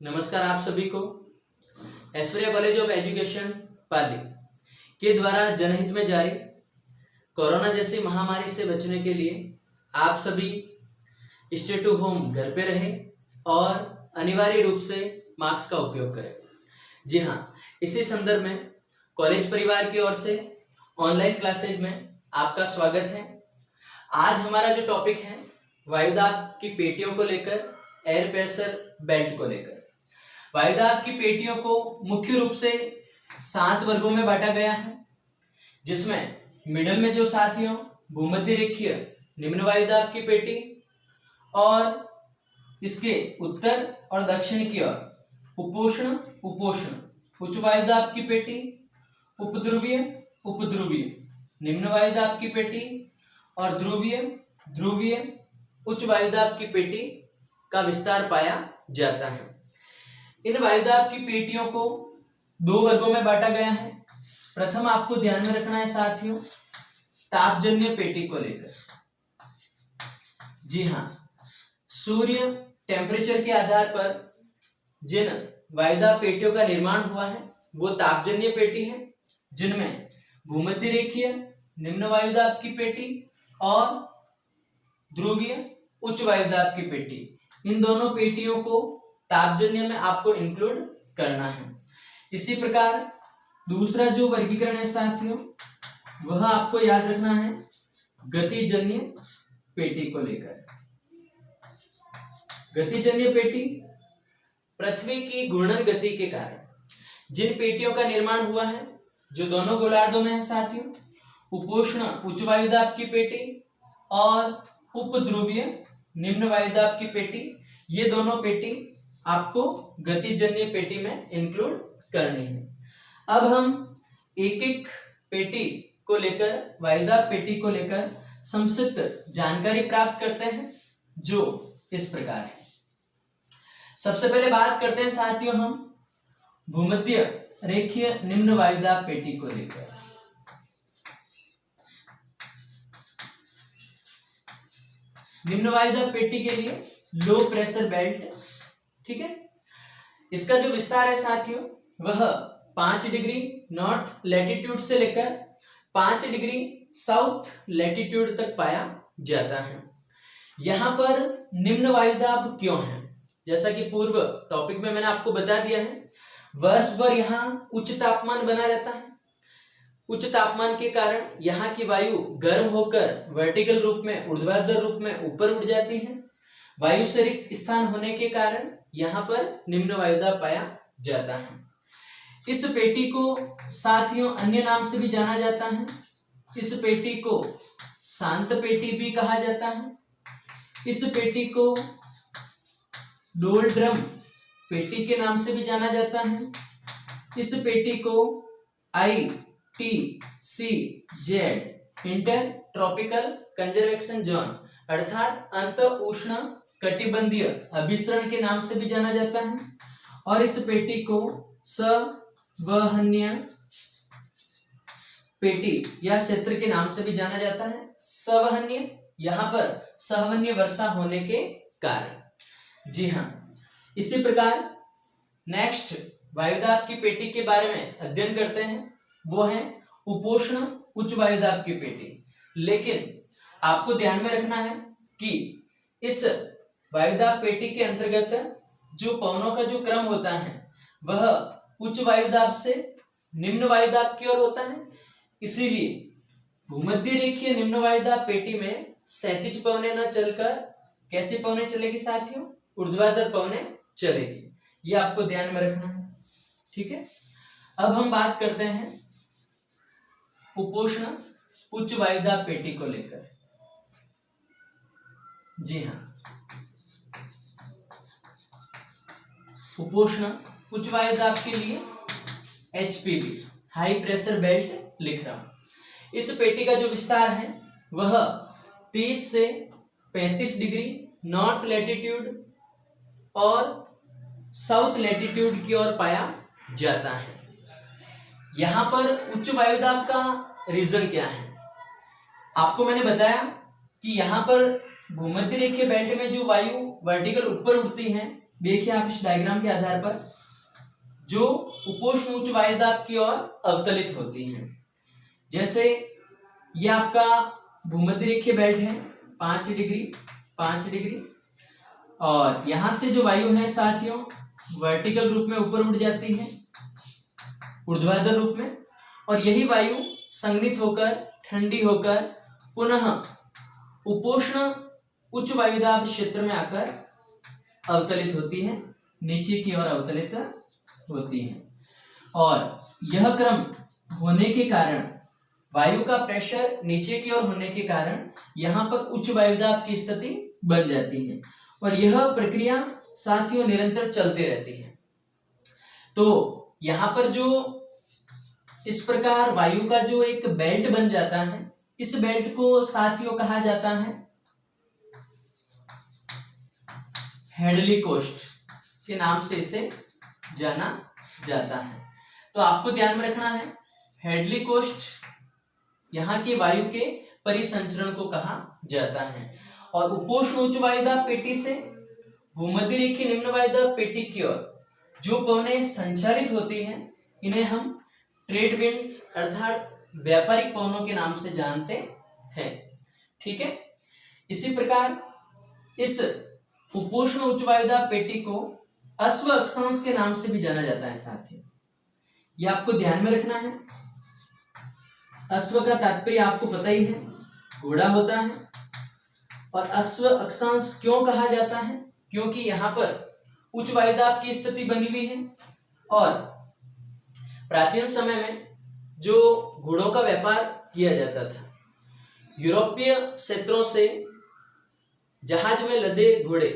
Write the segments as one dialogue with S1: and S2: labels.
S1: नमस्कार आप सभी को। ऐश्वर्या कॉलेज ऑफ एजुकेशन पाली के द्वारा जनहित में जारी कोरोना जैसी महामारी से बचने के लिए आप सभी स्टे टू होम घर पे रहें और अनिवार्य रूप से मास्क का उपयोग करें। जी हाँ, इसी संदर्भ में कॉलेज परिवार की ओर से ऑनलाइन क्लासेज में आपका स्वागत है। आज हमारा जो टॉपिक है वायुदाब की पेटियों को लेकर, एयर प्रेशर बेल्ट को लेकर। वायुदाब की पेटियों को मुख्य रूप से 7 वर्गों में बांटा गया है, जिसमें मिडल में जो साथियों भूमध्य रेखीय निम्न वायुदाब की पेटी और इसके उत्तर और दक्षिण की ओर उपोष्ण उच्च वायुदाब की पेटी, उपध्रुवीय निम्न वायुदाब की पेटी और ध्रुवीय उच्च वायुदाब की पेटी का विस्तार पाया जाता है। इन वायुदाब की पेटियों को 2 वर्गों में बांटा गया है। प्रथम आपको ध्यान में रखना है साथियों, तापजन्य पेटी को लेकर। जी हाँ, सूर्य टेम्परेचर के आधार पर जिन वायुदाब पेटियों का निर्माण हुआ है वो तापजन्य पेटी है, जिनमें भूमध्य रेखीय निम्न वायुदाब की पेटी और ध्रुवीय उच्च वायुदाब की पेटी, इन दोनों पेटियों को तापजन्य में आपको इंक्लूड करना है। इसी प्रकार दूसरा जो वर्गीकरण है साथियों, वह आपको याद रखना है गतिजन्य पेटी को लेकर। गतिजन्य पेटी पृथ्वी की घूर्णन गति के कारण जिन पेटियों का निर्माण हुआ है, जो दोनों गोलार्धों में है साथियों, उपोष्ण उच्च वायुदाब की पेटी और उपध्रुवीय निम्न वायुदाब की पेटी, ये दोनों पेटी आपको गतिजन्य पेटी में इंक्लूड करनी है। अब हम एक एक पेटी को लेकर, वायुदाब पेटी को लेकर संक्षिप्त जानकारी प्राप्त करते हैं, जो इस प्रकार है। सबसे पहले बात करते हैं साथियों हम भूमध्य रेखीय निम्न वायुदाब पेटी को लेकर। निम्न वायुदाब पेटी के लिए लो प्रेशर बेल्ट, ठीक है। इसका जो विस्तार है साथियों, वह 5 डिग्री नॉर्थ लैटिट्यूड से लेकर 5 डिग्री साउथ लैटिट्यूड तक पाया जाता है। यहां पर निम्न वायुदाब क्यों है? जैसा कि पूर्व टॉपिक में मैंने आपको बता दिया है, वर्ष भर यहाँ उच्च तापमान बना रहता है। उच्च तापमान के कारण यहाँ की वायु गर्म होकर वर्टिकल रूप में, ऊर्ध्वाधर रूप में ऊपर उड़ जाती है। वायु से रिक्त स्थान होने के कारण यहाँ पर निम्न वायुदाब पाया जाता है। इस पेटी को साथियों अन्य नाम से भी जाना जाता है। इस पेटी को शांत पेटी भी कहा जाता है। इस पेटी को डोलड्रम पेटी के नाम से भी जाना जाता है। इस पेटी को ITCZ इंटर ट्रॉपिकल कंजर्वेक्शन जोन अर्थात अंत उष्ण कटिबंधीय अभिसरण के नाम से भी जाना जाता है। और इस पेटी को संवहनीय पेटी या क्षेत्र के नाम से भी जाना जाता है। संवहनीय, यहाँ पर संवहनीय वर्षा होने के कारण। जी हाँ, इसी प्रकार नेक्स्ट वायुदाब की पेटी के बारे में अध्ययन करते हैं, वो है उपोष्ण उच्च वायुदाब की पेटी। लेकिन आपको ध्यान में रखना है कि इस वायुदाब पेटी के अंतर्गत जो पवनों का जो क्रम होता है वह उच्च वायुदाब से निम्न वायुदाब की ओर होता है। इसीलिए भूमध्य रेखीय निम्न वायुदाब पेटी में क्षैतिज पवनें न चलकर कैसी पवनें चलेगी साथियों? ऊर्ध्वाधर पवनें चलेगी। ये आपको ध्यान में रखना है, ठीक है। अब हम बात करते हैं उपोष्ण उच्च वायुदाब पेटी को लेकर। जी हाँ, उपोष्ण उच्च वायुदाब के लिए HPB हाई प्रेशर बेल्ट लिख रहा हूं। इस पेटी का जो विस्तार है वह 30 से 35 डिग्री नॉर्थ लैटिट्यूड और साउथ लैटिट्यूड की ओर पाया जाता है। यहां पर उच्च वायुदाब का रीजन क्या है? आपको मैंने बताया कि यहां पर भूमध्य रेखीय बेल्ट में जो वायु वर्टिकल ऊपर उड़ती है देखिए आप इस डायग्राम के आधार पर, जो उपोष्ण उच्च वायुदाब की ओर अवतलित होती हैं। जैसे ये आपका भूमध्य रेखीय बेल्ट है 5 डिग्री, और यहां से जो वायु है साथियों वर्टिकल रूप में ऊपर उठ जाती है, ऊर्ध्वाधर रूप में, और यही वायु संघनित होकर ठंडी होकर पुनः उपोष्ण उच्च वायुदाब क्षेत्र में आकर अवतलित होती है, नीचे की ओर अवतलित होती है। और यह क्रम होने के कारण, वायु का प्रेशर नीचे की ओर होने के कारण यहाँ पर उच्च वायुदाब की स्थिति बन जाती है, और यह प्रक्रिया साथियों निरंतर चलती रहती है। तो यहाँ पर जो इस प्रकार वायु का जो एक बेल्ट बन जाता है, इस बेल्ट को साथियों कहा जाता है हेडली कोस्ट के नाम से इसे जाना जाता है। तो आपको ध्यान में रखना है, हेडली कोस्ट यहाँ की वायु के परिसंचरण को कहा जाता है। और उपोष्ण उच्च वायुदाब पेटी से भूमध्य रेखीय निम्न वायुदाब पेटी की ओर जो पवनें संचारित होती हैं, इन्हें हम ट्रेड विंड्स अर्थात व्यापारिक पवनों के नाम से जानते हैं। ठीक है, इसी प्रकार इस उपोष्ण उच्च वायुदाब पेटी को अश्व अक्षांश के नाम से भी जाना जाता है साथियों, यह आपको ध्यान में रखना है। अश्व का तात्पर्य आपको पता ही है, घोड़ा होता है। और अश्व अक्षांश क्यों कहा जाता है? क्योंकि यहाँ पर उच्च वायुदाब की स्थिति बनी हुई है, और प्राचीन समय में जो घोड़ों का व्यापार किया जाता था, यूरोपीय क्षेत्रों से जहाज में लदे घोड़े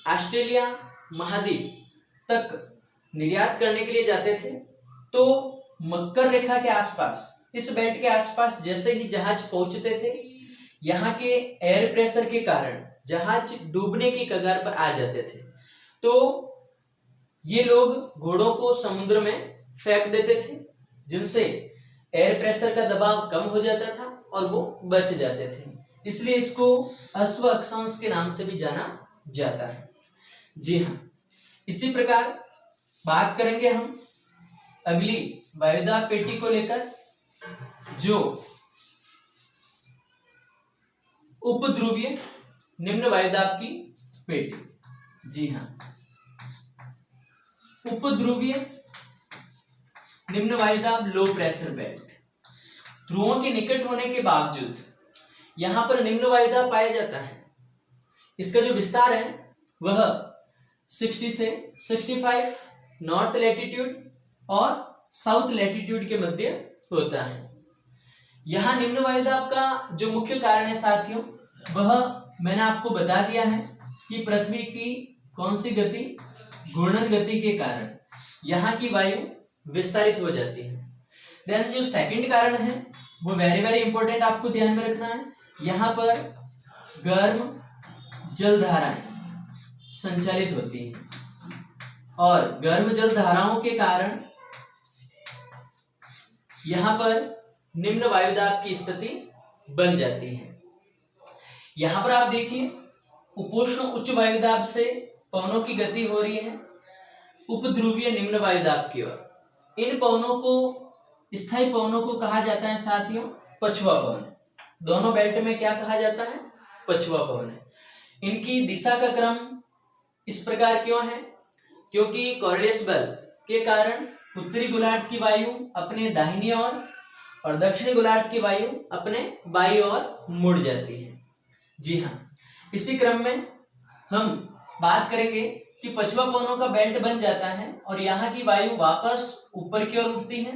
S1: ऑस्ट्रेलिया महाद्वीप तक निर्यात करने के लिए जाते थे। तो मकर रेखा के आसपास, इस बेल्ट के आसपास जैसे ही जहाज पहुंचते थे, यहाँ के एयर प्रेशर के कारण जहाज डूबने की कगार पर आ जाते थे। तो ये लोग घोड़ों को समुद्र में फेंक देते थे, जिनसे एयर प्रेशर का दबाव कम हो जाता था और वो बच जाते थे। इसलिए इसको अश्व अक्षांश के नाम से भी जाना जाता है। जी हाँ, इसी प्रकार बात करेंगे हम अगली वायुदाब पेटी को लेकर, जो उपध्रुवीय निम्न वायुदाब की पेटी। जी हाँ, उपध्रुवीय निम्न वायुदाब लो प्रेशर बेल्ट। ध्रुवों के निकट होने के बावजूद यहां पर निम्न वायुदाब पाया जाता है। इसका जो विस्तार है वह 60 से 65 नॉर्थ लैटिट्यूड और साउथ लैटिट्यूड के मध्य होता है। यहाँ निम्न वायुदाब का जो मुख्य कारण है साथियों, वह मैंने आपको बता दिया है कि पृथ्वी की कौन सी गति, घूर्णन गति के कारण यहाँ की वायु विस्तारित हो जाती है। देन जो सेकंड कारण है वो वेरी वेरी इंपॉर्टेंट, आपको ध्यान में रखना है। यहाँ पर गर्म जल धाराएं संचालित होती हैं, और गर्म जल धाराओं के कारण यहाँ पर निम्न वायुदाब की स्थिति बन जाती है। यहाँ पर आप देखिए, उपोष्ण उच्च वायुदाब से पवनों की गति हो रही है उपध्रुवीय निम्न वायुदाब की ओर। इन पवनों को, स्थायी पवनों को कहा जाता है साथियों पछुआ पवन। दोनों बेल्ट में क्या कहा जाता है? पछुआ पवन है। इनकी दिशा का क्रम इस प्रकार क्यों है? क्योंकि कॉर्लियस बल के कारण उत्तरी गोलार्ध की वायु अपने दाहिनी ओर और दक्षिणी गोलार्ध की वायु अपने बाईं ओर मुड़ जाती है। जी हाँ, इसी क्रम में हम बात करेंगे कि पछुआ पवनों का बेल्ट बन जाता है और यहाँ की वायु वापस ऊपर की ओर उठती है,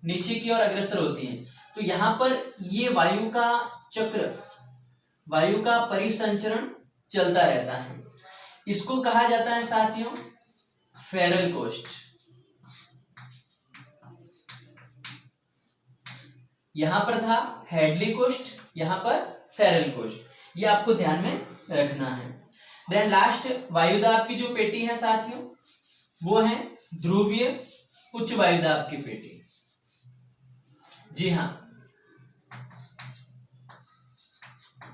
S1: नीचे की ओर अग्रसर होती है। तो यहाँ पर ये वायु का चक्र, वायु का परिसंचरण चलता रहता है। इसको कहा जाता है साथियों फेरल कोस्ट। यहां पर था हेडली कोस्ट, यहां पर फेरल कोस्ट, ये आपको ध्यान में रखना है। देन लास्ट वायुदाब की जो पेटी है साथियों, वो है ध्रुवीय उच्च वायुदाब की पेटी। जी हाँ,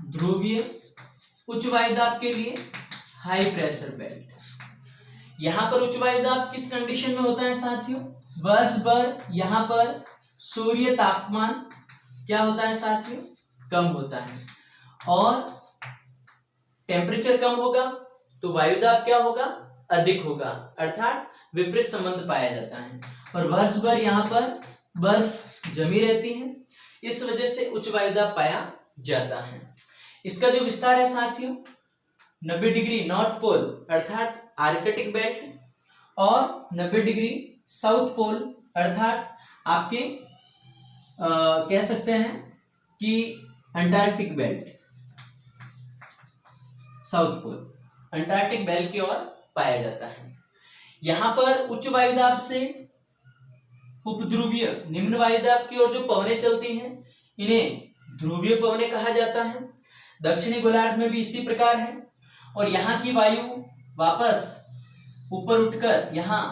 S1: ध्रुवीय उच्च वायुदाब के लिए हाई प्रेशर बेल्ट। यहाँ पर उच्च वायु दाब किस कंडीशन में होता है साथियों? वर्ष भर यहाँ पर सूर्य तापमान क्या होता है साथियों? कम होता है, और टेम्परेचर कम होगा तो वायु दाब क्या होगा? अधिक होगा, अर्थात विपरीत संबंध पाया जाता है। और वर्ष भर यहाँ पर बर्फ जमी रहती है, इस वजह से उच्च वायु दाब पाया जाता है। इसका जो विस्तार है साथियों, 90 डिग्री नॉर्थ पोल अर्थात आर्कटिक बेल्ट और 90 डिग्री साउथ पोल अर्थात आपके कह सकते हैं कि Antarctic belt, south pole Antarctic belt की ओर पाया जाता है। यहां पर उच्च वायुदाब से उपध्रुवीय निम्न वायुदाब की ओर जो पवनें चलती हैं, इन्हें ध्रुवीय पवनें कहा जाता है। दक्षिणी गोलार्ध में भी इसी प्रकार है, और यहाँ की वायु वापस ऊपर उठकर यहाँ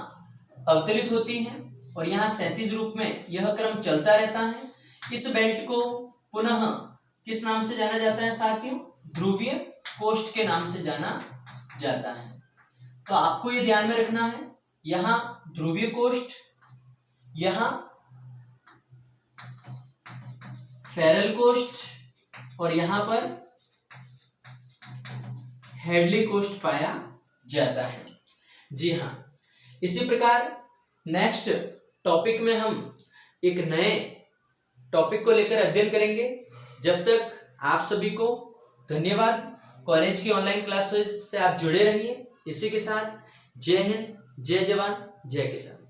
S1: अवतरित होती है, और यहाँ क्षैतिज रूप में यह क्रम चलता रहता है। इस बेल्ट को पुनः किस नाम से जाना जाता है साथियों? ध्रुवीय कोष्ठ के नाम से जाना जाता है। तो आपको ये ध्यान में रखना है, यहाँ ध्रुवीय कोष्ठ, यहाँ फेरल कोष्ठ और यहाँ पर हेडली कोष्ठ पाया जाता है। जी हाँ, इसी प्रकार नेक्स्ट टॉपिक में हम एक नए टॉपिक को लेकर अध्ययन करेंगे। जब तक आप सभी को धन्यवाद। कॉलेज की ऑनलाइन क्लासेस से आप जुड़े रहिए। इसी के साथ जय हिंद, जय जवान, जय किसान।